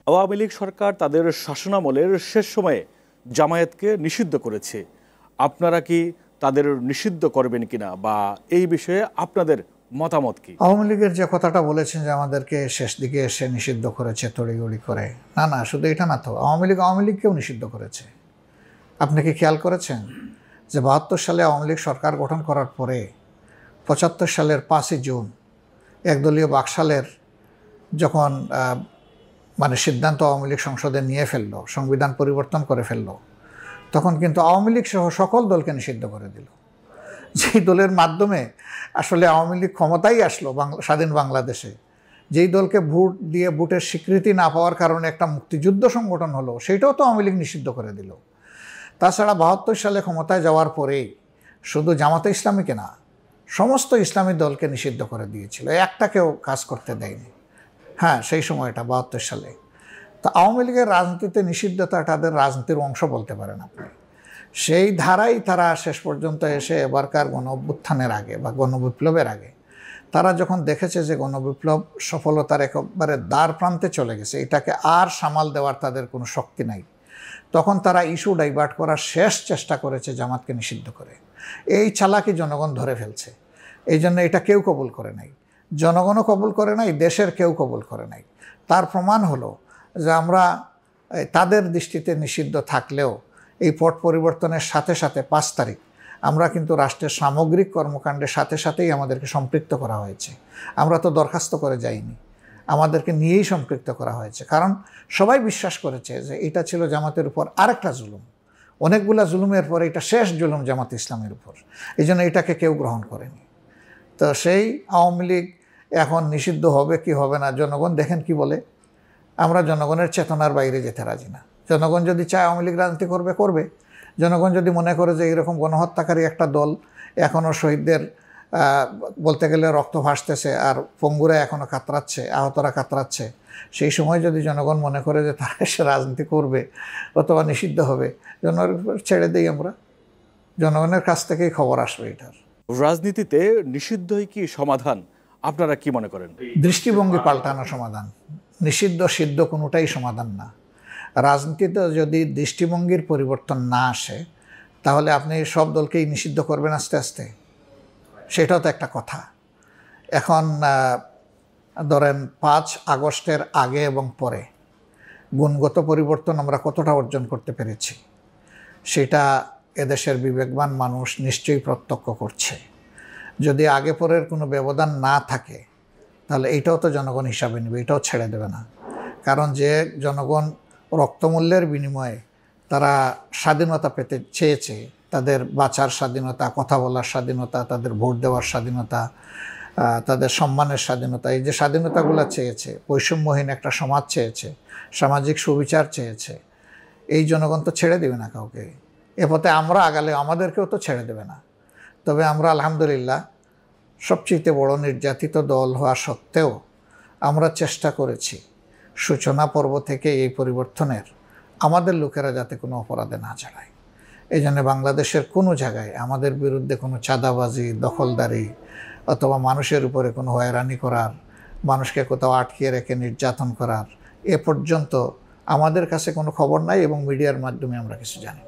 আওয়ামী লীগ সরকার তাদের শাসনামলের শেষ সময়ে জামায়াতকে নিষিদ্ধ করেছে। আপনারা কি তাদের নিষিদ্ধ করবেন কিনা বা এই বিষয়ে আপনাদের মতামত কি? আওয়ামী লীগের যে কথাটা বলেছেন যে আমাদেরকে শেষ দিকে এসে নিষিদ্ধ করেছে তড়িঘড়ি করে, না শুধু এটা না তো, আওয়ামী লীগকেও নিষিদ্ধ করেছে। আপনি কি খেয়াল করেছেন যে ৭২ সালে আওয়ামী লীগ সরকার গঠন করার পরে ৭৫ সালের ৫ই জুন একদলীয় বাকশালের যখন সিদ্ধান্ত আওয়ামী লীগ সংসদে নিয়ে ফেলল, সংবিধান পরিবর্তন করে ফেলল, তখন কিন্তু আওয়ামী লীগ সহ সকল দলকে নিষিদ্ধ করে দিল। যেই দলের মাধ্যমে আসলে আওয়ামী লীগ ক্ষমতায় আসলো স্বাধীন বাংলাদেশে, যেই দলকে ভোট দিয়ে ভোটের স্বীকৃতি না পাওয়ার কারণে একটা মুক্তিযুদ্ধ সংগঠন হলো, সেটাও তো আওয়ামী লীগ নিষিদ্ধ করে দিল। তাছাড়া ৭২ সালে ক্ষমতায় যাওয়ার পরেই শুধু জামাতে ইসলামীকে না, সমস্ত ইসলামী দলকে নিষিদ্ধ করে দিয়েছিল, একটাকেও কাজ করতে দেয়নি। হ্যাঁ, সেই সময়টা ৭২ সালে। তো আওয়ামী লীগের রাজনীতিতে নিষিদ্ধতা তাদের রাজনীতির অংশ বলতে পারেন আপনি। সেই ধারাই তারা শেষ পর্যন্ত এসে এবারকার গণ অভ্যুত্থানের আগে বা গণবিপ্লবের আগে তারা যখন দেখেছে যে গণবিপ্লব সফলতার একেবারে দ্বার প্রান্তে চলে গেছে, এটাকে আর সামাল দেওয়ার তাদের কোনো শক্তি নাই, তখন তারা ইস্যু ডাইভার্ট করার শেষ চেষ্টা করেছে জামাতকে নিষিদ্ধ করে। এই চালাকি জনগণ ধরে ফেলছে, এই জন্য এটা কেউ কবুল করে নাই, জনগণও কবুল করে নাই, দেশের কেউ কবুল করে নাই। তার প্রমাণ হলো যে আমরা তাদের দৃষ্টিতে নিষিদ্ধ থাকলেও এই পট পরিবর্তনের সাথে সাথে ৫ তারিখ আমরা কিন্তু রাষ্ট্রের সামগ্রিক কর্মকাণ্ডের সাথে সাথেই আমাদেরকে সম্পৃক্ত করা হয়েছে। আমরা তো দরখাস্ত করে যাইনি, আমাদেরকে নিয়েই সম্পৃক্ত করা হয়েছে। কারণ সবাই বিশ্বাস করেছে যে এটা ছিল জামাতের উপর আরেকটা জুলুম, অনেকগুলা জুলুমের পরে এটা শেষ জুলুম জামাত ইসলামের উপর, এই জন্য এটাকে কেউ গ্রহণ করেনি। তো সেই আওয়ামী লীগ এখন নিষিদ্ধ হবে কি হবে না, জনগণ দেখেন কি বলে। আমরা জনগণের চেতনার বাইরে যেতে রাজি না। জনগণ যদি চায় আওয়ামী লীগ রাজনীতি করবে করবে, জনগণ যদি মনে করে যে এরকম গণহত্যাকারী একটা দল এখনও শহীদদের বলতে গেলে রক্ত ভাসতেছে আর পঙ্গুরা এখনও কাতরাচ্ছে, আহতরা কাতরাচ্ছে, সেই সময় যদি জনগণ মনে করে যে তারা এসে রাজনীতি করবে অথবা নিষিদ্ধ হবে, জনগণ ছেড়ে দিই আমরা, জনগণের কাছ থেকেই খবর আসবে এটার। রাজনীতিতে নিষিদ্ধই কি সমাধান, আপনারা কি মনে করেন? দৃষ্টিভঙ্গি পাল্টানো সমাধান, নিষিদ্ধ সিদ্ধ কোনোটাই সমাধান না। রাজনীতিতে যদি দৃষ্টিভঙ্গির পরিবর্তন না আসে, তাহলে আপনি সব দলকেই নিষিদ্ধ করবেন আস্তে আস্তে, সেটাও তো একটা কথা। এখন ধরেন ৫ আগস্টের আগে এবং পরে গুণগত পরিবর্তন আমরা কতটা অর্জন করতে পেরেছি, সেটা এদেশের বিবেকবান মানুষ নিশ্চয়ই প্রত্যক্ষ করছে। যদি আগে পরের কোনো ব্যবধান না থাকে, তাহলে এইটাও তো জনগণ হিসাবে নেবে, এটাও ছেড়ে দেবে না। কারণ যে জনগণ রক্তমূল্যের বিনিময়ে তারা স্বাধীনতা পেতে চেয়েছে, তাদের বাঁচার স্বাধীনতা, কথা বলার স্বাধীনতা, তাদের ভোট দেওয়ার স্বাধীনতা, তাদের সম্মানের স্বাধীনতা, এই যে স্বাধীনতাগুলো চেয়েছে, বৈষম্যহীন একটা সমাজ চেয়েছে, সামাজিক সুবিচার চেয়েছে, এই জনগণ তো ছেড়ে দেবে না কাউকে। এ পথে আমরা আগালে আমাদেরকেও তো ছেড়ে দেবে না। তবে আমরা আলহামদুলিল্লাহ সবচেয়ে বড় নির্যাতিত দল হওয়া সত্ত্বেও আমরা চেষ্টা করেছি সূচনা পর্ব থেকে এই পরিবর্তনের আমাদের লোকেরা যাতে কোনো অপরাধে না জড়ায়। এই জন্য বাংলাদেশের কোনো জায়গায় আমাদের বিরুদ্ধে কোনো চাঁদাবাজি, দখলদারি অথবা মানুষের উপরে কোনো হয়রানি করার, মানুষকে কোথাও আটকিয়ে রেখে নির্যাতন করার এ পর্যন্ত আমাদের কাছে কোনো খবর নাই এবং মিডিয়ার মাধ্যমে আমরা কিছু জানি।